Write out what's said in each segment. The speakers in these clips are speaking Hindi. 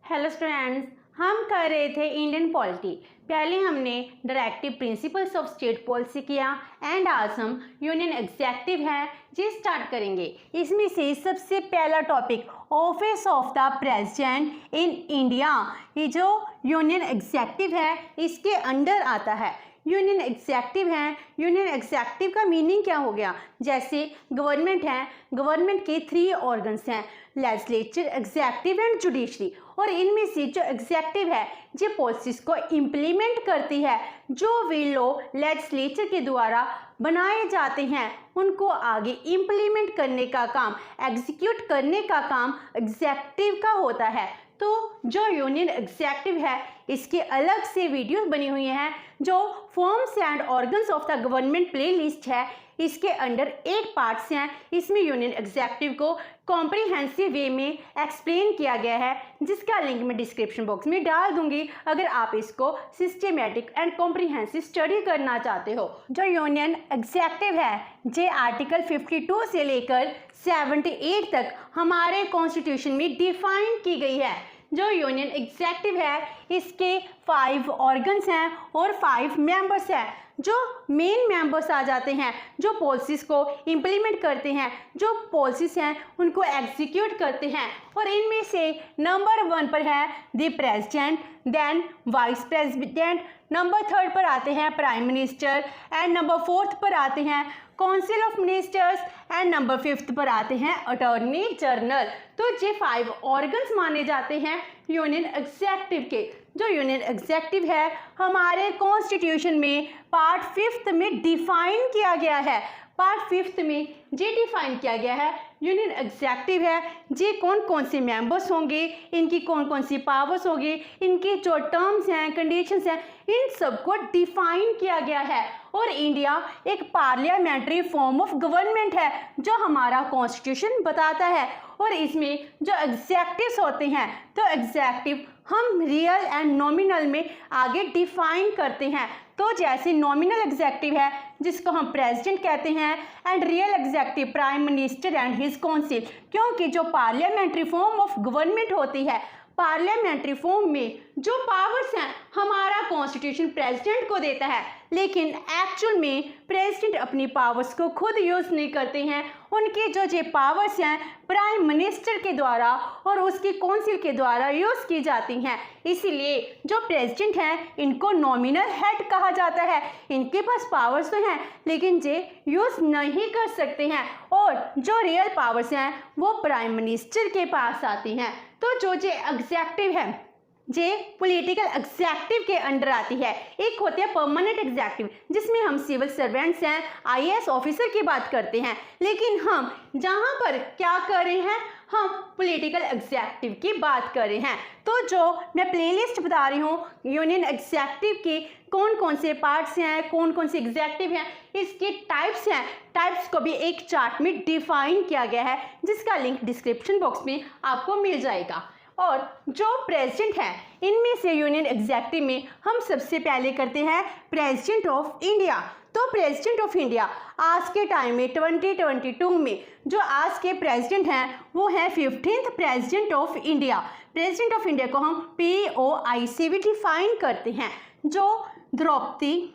हेलो स्टूडेंट्स, हम कर रहे थे इंडियन पॉलिटी। पहले हमने directive principles of state policy किया एंड आज हम यूनियन एग्जेक्टिव है जी स्टार्ट करेंगे। इसमें से सबसे पहला topic office of the president in India. ये जो यूनियन एग्जेक्टिव है इसके अंडर आता है। यूनियन एग्जेक्टिव है, यूनियन एग्जेक्टिव का मीनिंग क्या हो गया? जैसे गवर्नमेंट है, गवर्नमेंट के 3 ऑर्गन्स हैं, लेजिस्लेचर, एग्जेक्टिव एंड जुडिशरी। और इनमें से जो एग्जेक्टिव है जो पॉलिसीज को इम्प्लीमेंट करती है, जो वे लॉ लेजिस्लेचर के द्वारा बनाए जाते हैं उनको आगे इम्प्लीमेंट करने का काम, एग्जीक्यूट करने का काम एग्जेक्टिव का होता है। तो जो यूनियन एग्जेक्टिव है इसके अलग से वीडियोस बनी हुई हैं जो forms and organs of the government playlist है, इसके अंडर 8 पार्ट्स हैं। इसमें यूनियन एग्जेक्टिव को कॉम्प्रिहेंसिव वे में एक्सप्लेन किया गया है, जिसका लिंक मैं डिस्क्रिप्शन बॉक्स में डाल दूंगी अगर आप इसको सिस्टेमेटिक एंड कॉम्प्रिहेंसिव स्टडी करना चाहते हो। जो यूनियन एग्जेक्टिव है जे आर्टिकल 52 से लेकर 78 तक हमारे कॉन्स्टिट्यूशन में डिफाइन की गई है। जो यूनियन एग्जेक्टिव है इसके 5 ऑर्गन्स हैं और 5 मेंबर्स हैं। जो मेन मेंबर्स आ जाते हैं जो पॉलिसीज़ को इम्प्लीमेंट करते हैं, जो पॉलिसीज़ हैं उनको एग्जीक्यूट करते हैं। और इनमें से नंबर 1 पर है the president, then vice president, number 3 पर आते हैं प्राइम मिनिस्टर एंड नंबर 4 पर आते हैं council of ministers and number 5 पर आते हैं अटॉर्नी जनरल। तो ये 5 ऑर्गन्स माने जाते हैं यूनियन एग्जेक्टिव के। जो यूनियन एग्जेक्टिव है हमारे कॉन्स्टिट्यूशन में पार्ट 5 में डिफाइन किया गया है। पार्ट 5 में ये डिफाइन किया गया है यूनियन एग्जेक्टिव है जी कौन कौन से मेंबर्स होंगे, इनकी कौन कौन सी पावर्स होगी, इनके जो टर्म्स हैं, कंडीशंस हैं, इन सबको डिफाइन किया गया है। और इंडिया एक पार्लियामेंट्री फॉर्म ऑफ गवर्नमेंट है जो हमारा कॉन्स्टिट्यूशन बताता है। और इसमें जो एग्जेक्टिव्स होते हैं तो एग्जेक्टिव हम रियल एंड नॉमिनल में आगे डिफाइन करते हैं। तो जैसे नॉमिनल एग्जेक्टिव है जिसको हम प्रेसिडेंट कहते हैं and real executive prime minister and his council, क्योंकि जो पार्लियामेंट्री फॉर्म ऑफ गवर्नमेंट होती है, पार्लियामेंट्री फॉर्म में जो पावर्स हैं हमारा कॉन्स्टिट्यूशन प्रेसिडेंट को देता है, लेकिन एक्चुअल में प्रेसिडेंट अपनी पावर्स को खुद यूज़ नहीं करते हैं। उनके जो पावर्स हैं प्राइम मिनिस्टर के द्वारा और उसकी काउंसिल के द्वारा यूज़ की जाती हैं। इसीलिए जो प्रेसिडेंट हैं इनको नॉमिनल हेड कहा जाता है। इनके पास पावर्स तो हैं लेकिन जे यूज़ नहीं कर सकते हैं, और जो रियल पावर्स हैं वो प्राइम मिनिस्टर के पास आती हैं। तो जो एग्जेक्टिव है जे पॉलिटिकल एग्जेक्टिव के अंडर आती है। एक होती है परमानेंट एग्जेक्टिव जिसमें हम सिविल सर्वेंट्स हैं, IAS ऑफिसर की बात करते हैं, लेकिन हम जहां पर क्या कर रहे हैं, हम पॉलिटिकल एग्जेक्टिव की बात कर रहे हैं। तो जो मैं प्लेलिस्ट बता रही हूँ यूनियन एग्जेक्टिव के कौन कौन से पार्ट्स हैं, कौन कौन से एग्जेक्टिव हैं, इसके टाइप्स हैं, टाइप्स को भी एक चार्ट में डिफाइन किया गया है जिसका लिंक डिस्क्रिप्शन बॉक्स में आपको मिल जाएगा। और जो प्रेसिडेंट है इनमें से यूनियन एग्जेक्टिव में हम सबसे पहले करते हैं प्रेसिडेंट ऑफ इंडिया। तो प्रेसिडेंट ऑफ इंडिया आज के टाइम में 2022 में जो आज के प्रेसिडेंट हैं वो है 15th president of India. President of India को हम POI से भी डिफाइन करते हैं, जो द्रौपदी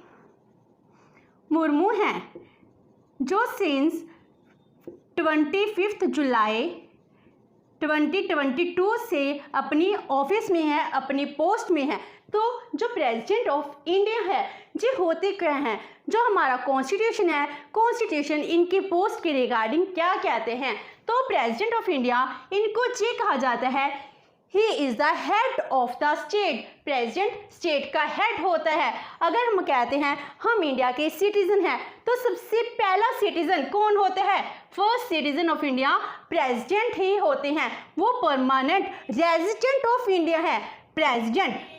मुर्मू हैं, जो सिंस 25 जुलाई 2022 से अपनी ऑफिस में है, अपनी पोस्ट में है। तो जो प्रेसिडेंट ऑफ इंडिया है ये होते क्या हैं, जो हमारा कॉन्स्टिट्यूशन है, कॉन्स्टिट्यूशन इनकी पोस्ट के रिगार्डिंग क्या कहते हैं। तो प्रेसिडेंट ऑफ इंडिया इनको ये कहा जाता है he is the head of the state. President state का हेड होता है। अगर हम कहते हैं हम इंडिया के सिटीजन हैं तो सबसे पहला सिटीजन कौन होता है? First citizen of India president ही होते हैं। वो परमानेंट रेजिडेंट ऑफ इंडिया है। प्रेसिडेंट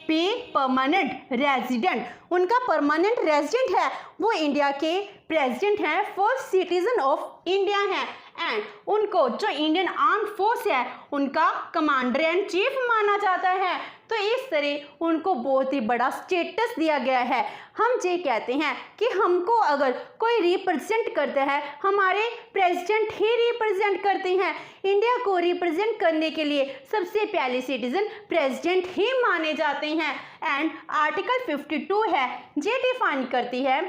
परमानेंट रेजिडेंट, उनका परमानेंट रेजिडेंट है, वो इंडिया के प्रेसिडेंट हैं, फर्स्ट सिटीजन ऑफ इंडिया हैं। एंड उनको जो इंडियन आर्म फोर्स है उनका कमांडर एंड चीफ माना जाता है। तो इस तरह उनको बहुत ही बड़ा स्टेटस दिया गया है। हम ये कहते हैं कि हमको अगर कोई रिप्रेजेंट करता है, हमारे प्रेसिडेंट ही रिप्रेजेंट करते हैं। इंडिया को रिप्रेजेंट करने के लिए सबसे पहले सिटीजन प्रेसिडेंट ही माने जाते हैं। एंड आर्टिकल 52 है, ये डिफाइन करती है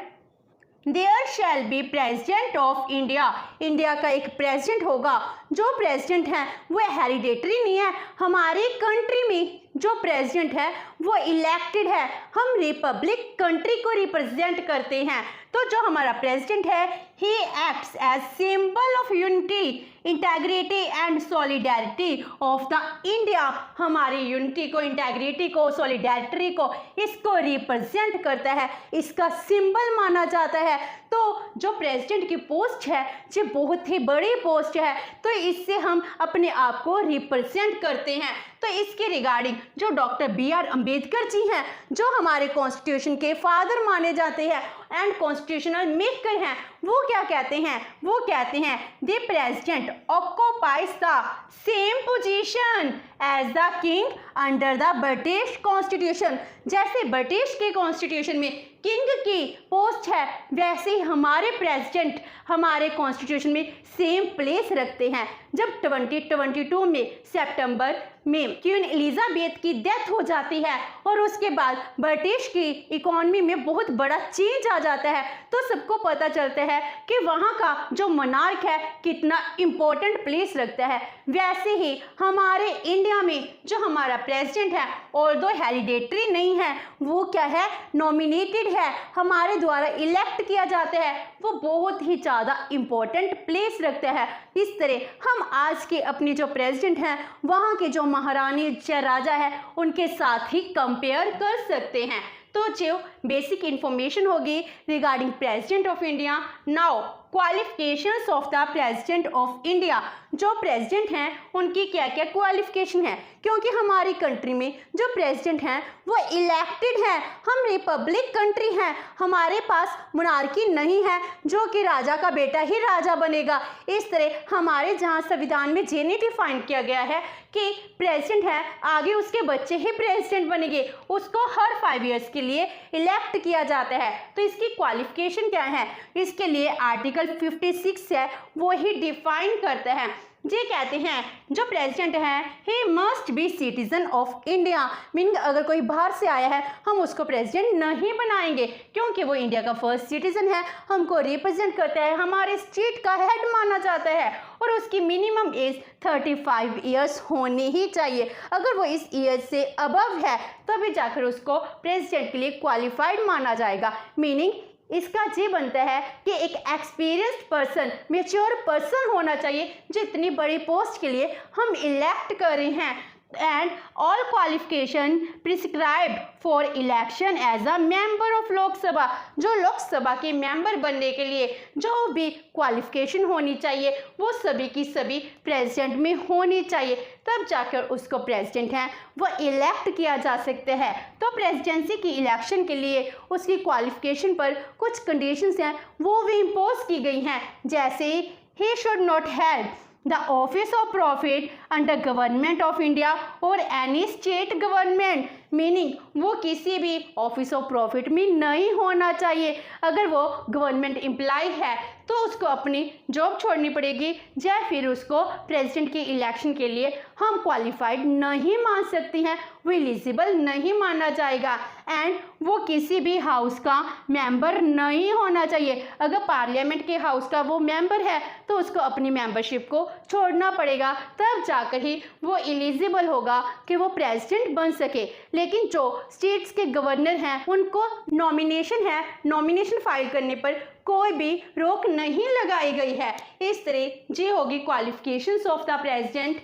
there shall be president of India. India का एक प्रेसिडेंट होगा। जो प्रेसिडेंट है वो हेरिडेटरी नहीं है। हमारी कंट्री में जो प्रेसिडेंट है वो इलेक्टेड है। हम रिपब्लिक कंट्री को रिप्रेजेंट करते हैं। तो जो हमारा प्रेसिडेंट है he acts as symbol of unity, integrity and solidarity of the India. हमारी यूनिटी को, इंटेग्रिटी को, सॉलिडेरिटी को, इसको रिप्रेजेंट करता है, इसका सिंबल माना जाता है। तो जो प्रेसिडेंट की पोस्ट है ये बहुत ही बड़ी पोस्ट है, तो इससे हम अपने आप को रिप्रेजेंट करते हैं। तो इसके रिगार्डिंग जो डॉक्टर BR अम्बेडकर जी हैं, जो हमारे कॉन्स्टिट्यूशन के फादर माने जाते हैं एंड कॉन्स्टिट्यूशनल मेकर हैं, वो क्या कहते हैं? वो कहते हैं the president occupies the same position as the king under the British constitution. जैसे ब्रिटिश के कॉन्स्टिट्यूशन में किंग की पोस्ट है, वैसे ही हमारे प्रेसिडेंट हमारे कॉन्स्टिट्यूशन में सेम प्लेस रखते हैं। जब 2022 में सितंबर में क्वीन एलिजाबेथ की डेथ हो जाती है और उसके बाद ब्रिटिश की इकोनॉमी में बहुत बड़ा चेंज आ जाता है, तो सबको पता चलता है कि वहाँ का जो मोनार्क है कितना इम्पोर्टेंट प्लेस रखता है। वैसे ही हमारे इंडिया में जो हमारा प्रेसिडेंट है, ऑल्दो हेरिडेटरी नहीं है, वो क्या है? नॉमिनेटेड है, हमारे द्वारा इलेक्ट किया जाता है, वो बहुत ही ज़्यादा इम्पोर्टेंट प्लेस रखता है। इस तरह हम आज के अपने जो प्रेसिडेंट हैं वहाँ के जो महारानी या राजा है उनके साथ ही कंपेयर कर सकते हैं। तो जो बेसिक इंफॉर्मेशन होगी regarding president of India. Now qualifications of the president of India. जो प्रेसिडेंट हैं उनकी क्या क्या क्वालिफिकेशन है, क्योंकि हमारी कंट्री में जो प्रेसिडेंट हैं वो इलेक्टेड हैं। हम रिपब्लिक कंट्री हैं, हमारे पास मोनार्की नहीं है जो कि राजा का बेटा ही राजा बनेगा। इस तरह हमारे जहाँ संविधान में ये नहीं डिफाइन किया गया है कि प्रेसिडेंट है आगे उसके बच्चे ही प्रेसिडेंट बनेंगे, उसको हर 5 ईयर्स के लिए इलेक्ट किया जाता है। तो इसकी क्वालिफिकेशन क्या है? इसके लिए आर्टिकल 56 है वो ही डिफाइन करता है। ये कहते हैं जो प्रेसिडेंट है he must be citizen of India. Meaning अगर कोई बाहर से आया है हम उसको प्रेसिडेंट नहीं बनाएंगे, क्योंकि वो इंडिया का फर्स्ट सिटीजन है, हमको रिप्रेजेंट करता है, हमारे स्टेट का हेड माना जाता है और उसकी मिनिमम एज 35 ईयर्स होनी ही चाहिए। अगर वो इस ईयर से अबव है तभी जाकर उसको प्रेसिडेंट के लिए क्वालिफाइड माना जाएगा। मीनिंग इसका ये बनता है कि एक एक्सपीरियंस्ड पर्सन, मेच्योर पर्सन होना चाहिए जो इतनी बड़ी पोस्ट के लिए हम इलेक्ट कर रहे हैं। And all qualification prescribed for election as a member of Lok Sabha. जो लोकसभा के मेंबर बनने के लिए जो भी क्वालिफिकेशन होनी चाहिए वो सभी की सभी प्रेसिडेंट में होनी चाहिए, तब जाकर उसको प्रेसिडेंट हैं वो इलेक्ट किया जा सकता है। तो प्रेसिडेंसी की इलेक्शन के लिए उसकी क्वालिफिकेशन पर कुछ कंडीशंस हैं वो भी इम्पोज की गई हैं, जैसे he should not have the office of profit under government of India or any state government। Meaning वो किसी भी ऑफिस ऑफ प्रॉफिट में नहीं होना चाहिए। अगर वो गवर्नमेंट एम्प्लॉय है तो उसको अपनी जॉब छोड़नी पड़ेगी, या फिर उसको प्रेसिडेंट के इलेक्शन के लिए हम क्वालिफाइड नहीं मान सकती हैं, वो एलिजिबल नहीं माना जाएगा। एंड वो किसी भी हाउस का मेंबर नहीं होना चाहिए। अगर पार्लियामेंट के हाउस का वो मेंबर है तो उसको अपनी मेंबरशिप को छोड़ना पड़ेगा, तब जाकर ही वो एलिजिबल होगा कि वो प्रेसिडेंट बन सके। लेकिन जो स्टेट्स के गवर्नर हैं उनको नॉमिनेशन है, नॉमिनेशन फाइल करने पर कोई भी रोक नहीं लगाई गई है। इस तरह जी होगी क्वालिफिकेशंस ऑफ द प्रेसिडेंट।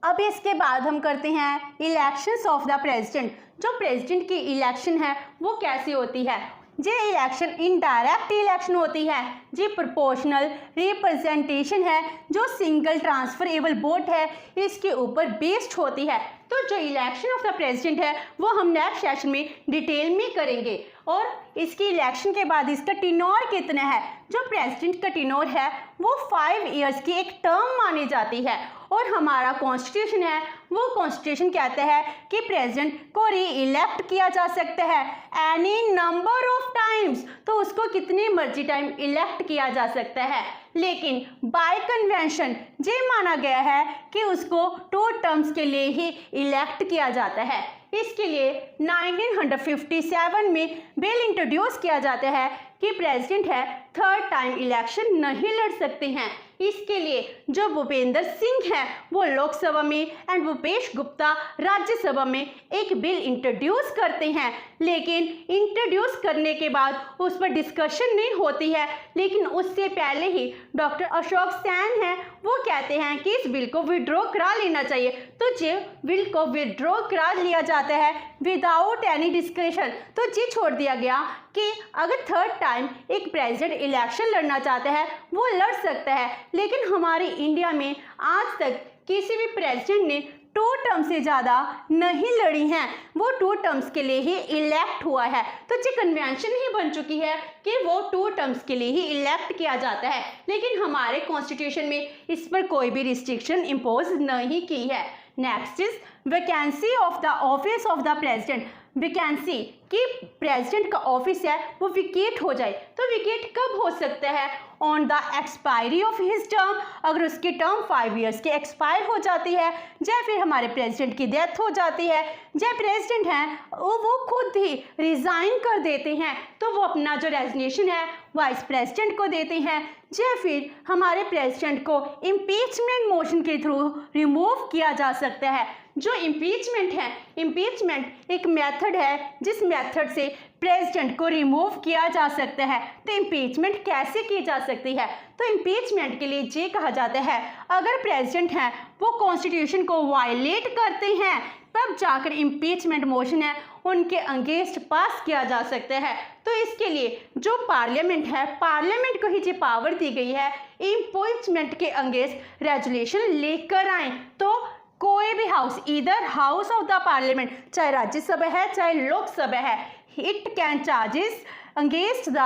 अब इसके बाद हम करते हैं इलेक्शंस ऑफ द प्रेसिडेंट। जो प्रेसिडेंट की इलेक्शन है वो कैसी होती है? ये इलेक्शन इनडायरेक्ट इलेक्शन होती है, जी प्रोपोर्शनल रिप्रेजेंटेशन है जो सिंगल ट्रांसफरेबल वोट है इसके ऊपर बेस्ड होती है। तो जो इलेक्शन ऑफ द प्रेसिडेंट है वो हम नेक्स्ट सेशन में डिटेल में करेंगे और इसकी इलेक्शन के बाद इसका टिनोर कितना है। जो प्रेसिडेंट का टिनोर है वो 5 इयर्स की एक टर्म मानी जाती है और हमारा कॉन्स्टिट्यूशन है वो कॉन्स्टिट्यूशन कहता है कि प्रेसिडेंट को री इलेक्ट किया जा सकता है एनी नंबर ऑफ टाइम्स, तो उसको कितनी मर्जी टाइम इलेक्ट किया जा सकता है। लेकिन बाय कन्वेंशन ये माना गया है कि उसको 2 टर्म्स के लिए ही इलेक्ट किया जाता है। इसके लिए 1957 में बिल इंट्रोड्यूस किया जाता है कि प्रेसिडेंट है 3rd टाइम इलेक्शन नहीं लड़ सकते हैं। इसके लिए जो भूपेंद्र सिंह है वो लोकसभा में एंड भूपेश गुप्ता राज्यसभा में एक बिल इंट्रोड्यूस करते हैं, लेकिन इंट्रोड्यूस करने के बाद उस पर डिस्कशन नहीं होती है। लेकिन उससे पहले ही डॉक्टर अशोक सेन हैं वो कहते हैं कि इस बिल को विड्रॉ करा लेना चाहिए। तो जो बिल को विड्रॉ करा लिया जाता है विदाउट एनी डिस्कशन, तो ये छोड़ दिया गया कि अगर 3rd टाइम एक प्रेसिडेंट इलेक्शन लड़ना चाहता है वो लड़ सकता है। लेकिन हमारे इंडिया में आज तक किसी भी प्रेसिडेंट ने 2 टर्म से ज़्यादा नहीं लड़ी हैं, वो 2 टर्म्स के लिए ही इलेक्ट हुआ है। तो ये कन्वेंशन ही बन चुकी है कि वो 2 टर्म्स के लिए ही इलेक्ट किया जाता है। लेकिन हमारे कॉन्स्टिट्यूशन में इस पर कोई भी रिस्ट्रिक्शन इम्पोज नहीं की है। Next is vacancy of the office of the president. Vacancy कि प्रेसिडेंट का ऑफिस है वो विकेट हो जाए, तो विकेट कब हो सकता है? On the expiry of his term, अगर उसकी टर्म 5 इयर्स की एक्सपायर हो जाती है या फिर हमारे प्रेसिडेंट की डेथ हो जाती है या प्रेसिडेंट हैं वो खुद ही रिज़ाइन कर देते हैं, तो वो अपना जो रेजिग्नेशन है वाइस प्रेसिडेंट को देते हैं या फिर हमारे प्रेसिडेंट को इम्पीचमेंट मोशन के थ्रू रिमूव किया जा सकता है। जो इम्पीचमेंट है, इम्पीचमेंट एक मेथड है जिस मेथड से प्रेसिडेंट को रिमूव किया जा सकता है। तो इम्पीचमेंट कैसे की जा सकती है? तो इम्पीचमेंट के लिए ये कहा जाता है अगर प्रेसिडेंट हैं वो कॉन्स्टिट्यूशन को वायलेट करते हैं तब जाकर इम्पीचमेंट मोशन है उनके अगेंस्ट पास किया जा सकता है। तो इसके लिए जो पार्लियामेंट है, पार्लियामेंट को ही ये पावर दी गई है इम्पीचमेंट के अगेंस्ट रेजोल्यूशन लेकर आए। तो कोई भी हाउस, इधर हाउस ऑफ द पार्लियामेंट, चाहे राज्यसभा है चाहे लोकसभा है, it can charges against the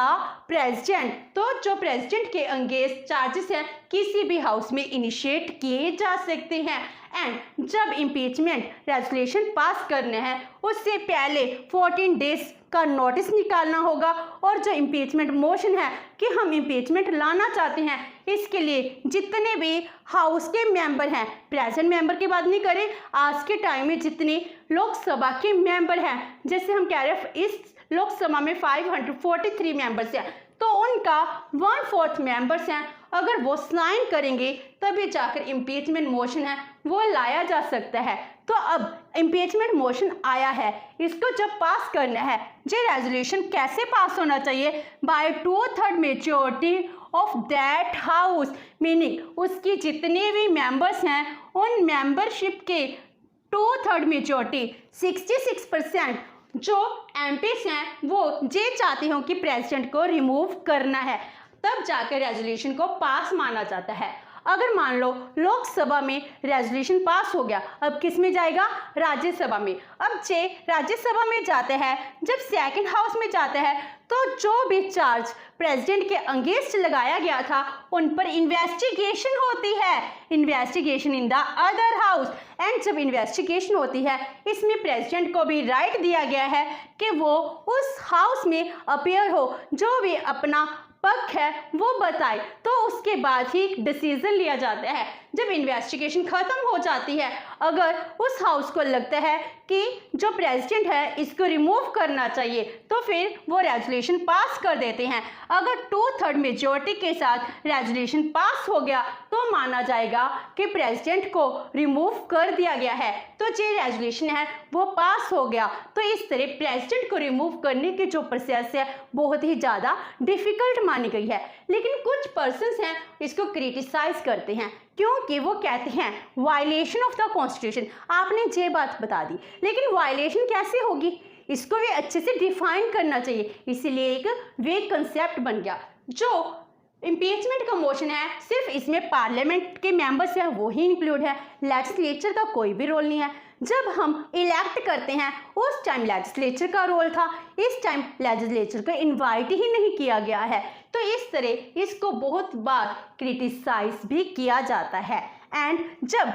president. तो जो प्रेसिडेंट के अगेंस्ट चार्जेस हैं किसी भी हाउस में इनिशिएट किए जा सकते हैं। एंड जब इम्पीचमेंट रेजोल्यूशन पास करने हैं उससे पहले 14 डेज का नोटिस निकालना होगा। और जो इम्पीचमेंट मोशन है कि हम इम्पीचमेंट लाना चाहते हैं, इसके लिए जितने भी हाउस के मेंबर हैं, प्रेजेंट मेंबर की बात नहीं करें, आज के टाइम में जितने लोकसभा के मेंबर हैं, जैसे हम कह रहे हैं इस लोकसभा में 543 मेंबर्स हैं, तो उनका 1/4 मेंबर्स हैं, अगर वो साइन करेंगे तभी जाकर इम्पीचमेंट मोशन है वो लाया जा सकता है। तो अब इम्पीचमेंट मोशन आया है, इसको जब पास करना है, ये रेजोल्यूशन कैसे पास होना चाहिए? By 2/3 majority of that house, meaning उसकी जितने भी मेंबर्स हैं उन मेंबरशिप के 2/3 मेजॉरिटी 66% जो एमपीस हैं वो ये चाहते हो कि प्रेसिडेंट को रिमूव करना है, तब जाकर रेजोल्यूशन को पास माना जाता है। अगर मान लो लोकसभा में रेजोल्यूशन पास हो गया, अब किस में जाएगा? राज्यसभा में। अब जे राज्यसभा में जाते हैं, जब सेकंड हाउस में जाता है तो जो भी चार्ज प्रेसिडेंट के अगेंस्ट लगाया गया था उन पर इन्वेस्टिगेशन होती है, investigation in the other house. And जब इन्वेस्टिगेशन होती है इसमें प्रेसिडेंट को भी राइट दिया गया है कि वो उस हाउस में अपीयर हो, जो भी अपना पक्ष है वो बताए, तो उसके बाद ही डिसीजन लिया जाता है। जब इन्वेस्टिगेशन खत्म हो जाती है, अगर उस हाउस को लगता है कि जो प्रेसिडेंट है इसको रिमूव करना चाहिए तो फिर वो रेजोल्यूशन पास कर देते हैं। अगर 2/3 मेजॉरिटी के साथ रेजोल्यूशन पास हो गया तो माना जाएगा कि प्रेसिडेंट को रिमूव कर दिया गया है, तो जो रेजोल्यूशन है वो पास हो गया। तो इस तरह प्रेसिडेंट को रिमूव करने की जो प्रोसेस है बहुत ही ज़्यादा डिफिकल्ट मानी गई है। लेकिन कुछ पर्सन्स हैं इसको क्रिटिसाइज करते हैं क्योंकि वो कहते हैं वायलेशन ऑफ द कॉन्स्टिट्यूशन। आपने ये बात बता दी, लेकिन वायलेशन कैसे होगी इसको भी अच्छे से डिफाइन करना चाहिए, इसीलिए एक वेग कंसेप्ट बन गया। जो इम्पीचमेंट का मोशन है, सिर्फ इसमें पार्लियामेंट के मेंबर्स हैं वो ही इंक्लूड है, लेजिस्लेचर का कोई भी रोल नहीं है। जब हम इलेक्ट करते हैं उस टाइम लेजिस्लेचर का रोल था, इस टाइम लेजिस्लेचर को इनवाइट ही नहीं किया गया है। तो इस तरह इसको बहुत बार क्रिटिसाइज भी किया जाता है। एंड जब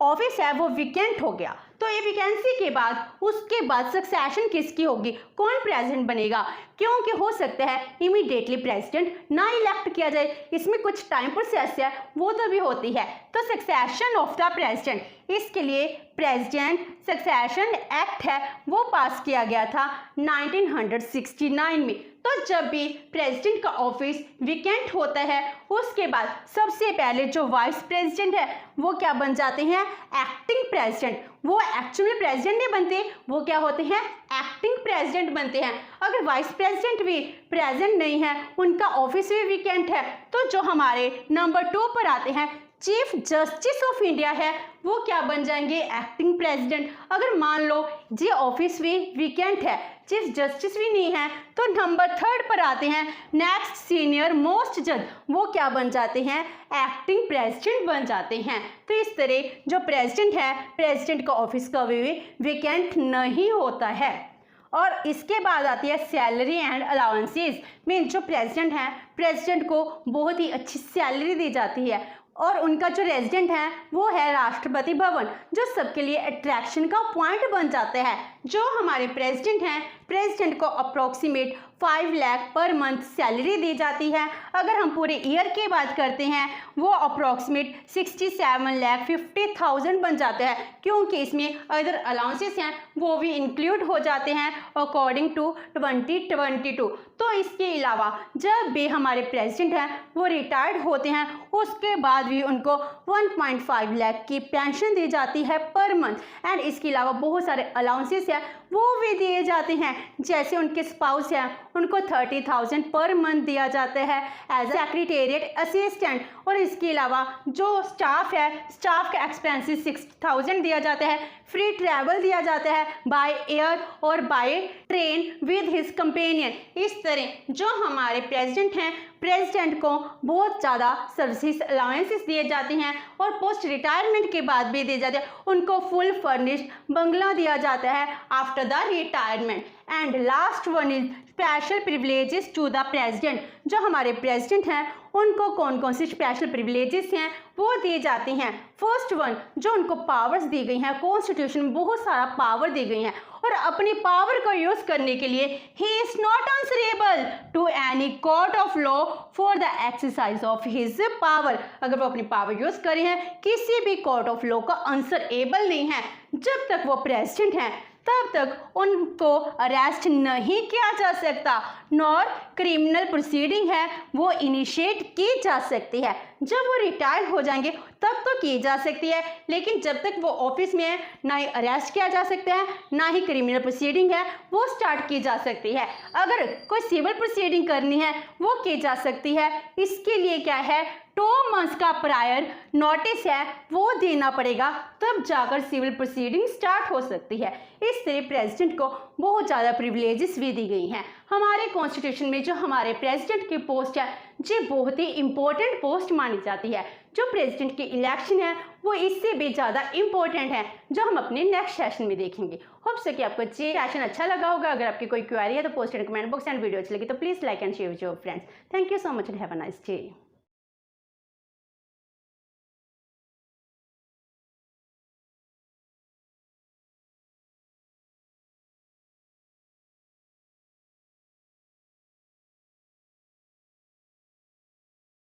ऑफिस है वो विकेंट हो गया, तो ये वैकेंसी के बाद उसके बाद सक्सेशन किसकी होगी, कौन प्रेसिडेंट बनेगा, क्योंकि हो सकता है इमीडिएटली प्रेसिडेंट ना इलेक्ट किया जाए, इसमें कुछ टाइम प्रोसेस है वो तो भी होती है। तो सक्सेशन ऑफ द प्रेसिडेंट, इसके लिए प्रेसिडेंट सक्सेशन एक्ट है वो पास किया गया था 1969 में। तो जब भी प्रेसिडेंट का ऑफिस विकेंट होता है उसके बाद सबसे पहले जो वाइस प्रेसिडेंट है वो क्या बन जाते हैं, एक्टिंग प्रेसिडेंट। वो एक्चुअली प्रेसिडेंट नहीं बनते, वो क्या होते हैं, एक्टिंग प्रेसिडेंट बनते हैं। अगर वाइस प्रेसिडेंट भी प्रेजेंट नहीं है, उनका ऑफिस भी विकेंट है, तो जो हमारे नंबर 2 पर आते हैं चीफ जस्टिस ऑफ इंडिया है वो क्या बन जाएंगे, एक्टिंग प्रेसिडेंट। अगर मान लो ये ऑफिस भी विकेंट है, चीफ जस्टिस भी नहीं है, तो नंबर 3 पर आते हैं नेक्स्ट सीनियर मोस्ट जज, वो क्या बन जाते हैं, एक्टिंग प्रेसिडेंट बन जाते हैं। तो इस तरह जो प्रेसिडेंट है, प्रेसिडेंट का ऑफिस कभी भी विकेंट नहीं होता है। और इसके बाद आती है सैलरी एंड अलाउंसेस में जो प्रेसिडेंट है, प्रेसिडेंट को बहुत ही अच्छी सैलरी दी जाती है और उनका जो रेजिडेंट है वो है राष्ट्रपति भवन, जो सबके लिए अट्रैक्शन का पॉइंट बन जाता है। जो हमारे प्रेसिडेंट हैं, प्रेसिडेंट को approximate 5 lakh per month salary दी जाती है। अगर हम पूरे ईयर की बात करते हैं वो अप्रोक्सीमेट 67,50,000 बन जाता है, क्योंकि इसमें अदर अलाउंसेस हैं वो भी इंक्लूड हो जाते हैं अकॉर्डिंग टू 2022। तो इसके अलावा जब भी हमारे प्रेसिडेंट हैं वो रिटायर्ड होते हैं उसके बाद भी उनको 1.5 लाख की पेंशन दी जाती है पर मंथ। एंड इसके अलावा बहुत सारे अलाउंसेस हैं वो भी दिए जाते हैं, जैसे उनके स्पाउस हैं उनको 30,000 पर मंथ दिया जाता है एज ए सेक्रेटेरिएट असिस्टेंट। और इसके अलावा जो स्टाफ है, स्टाफ का एक्सपेंसेस 6,000 दिया जाता है, फ्री ट्रैवल दिया जाता है बाय एयर और by train with his companion. इस तरह जो हमारे प्रेसिडेंट हैं, प्रेसिडेंट को बहुत ज़्यादा सर्विसेज अलाउंसेस दिए जाते हैं और पोस्ट रिटायरमेंट के बाद भी दिए जाते हैं। उनको फुल फर्निश्ड बंगला दिया जाता है after the retirement. And last one is special privileges to the president. जो हमारे प्रेसिडेंट हैं उनको कौन कौन सी स्पेशल प्रिविलेजेस हैं वो दी जाती हैं। फर्स्ट वन, जो उनको पावर्स दी गई हैं, कॉन्स्टिट्यूशन में बहुत सारा पावर दी गई हैं और अपनी पावर को यूज करने के लिए he is not answerable to any court of law for the exercise of his power. अगर वो अपनी पावर यूज कर रहे हैं किसी भी कोर्ट ऑफ लॉ का आंसरेबल नहीं है। जब तक वो प्रेसिडेंट हैं तब तक उनको अरेस्ट नहीं किया जा सकता, नॉर क्रिमिनल प्रोसीडिंग है वो इनिशिएट की जा सकती है। जब वो रिटायर हो जाएंगे तब तो की जा सकती है, लेकिन जब तक वो ऑफिस में है ना ही अरेस्ट किया जा सकता है ना ही क्रिमिनल प्रोसीडिंग है वो स्टार्ट की जा सकती है। अगर कोई सिविल प्रोसीडिंग करनी है वो की जा सकती है। इसके लिए क्या है, 2 मंथ्स का प्रायर नोटिस है वो देना पड़ेगा, तब जाकर सिविल प्रोसीडिंग स्टार्ट हो सकती है। इस तरह प्रेसिडेंट को बहुत ज़्यादा प्रिविलेजेस भी दी गई हैं। हमारे कॉन्स्टिट्यूशन में जो हमारे प्रेसिडेंट की पोस्ट है ये बहुत ही इंपॉर्टेंट पोस्ट मानी जाती है। जो प्रेसिडेंट की इलेक्शन है वो इससे भी ज़्यादा इंपॉर्टेंट है, जो हम अपने नेक्स्ट सेशन में देखेंगे। होप सो कि आपको ये सेशन अच्छा लगा होगा। अगर आपकी कोई क्वेरी है तो post in comment box and video अच्छी लगी तो please like and share with your friends. Thank you so much and have a nice day.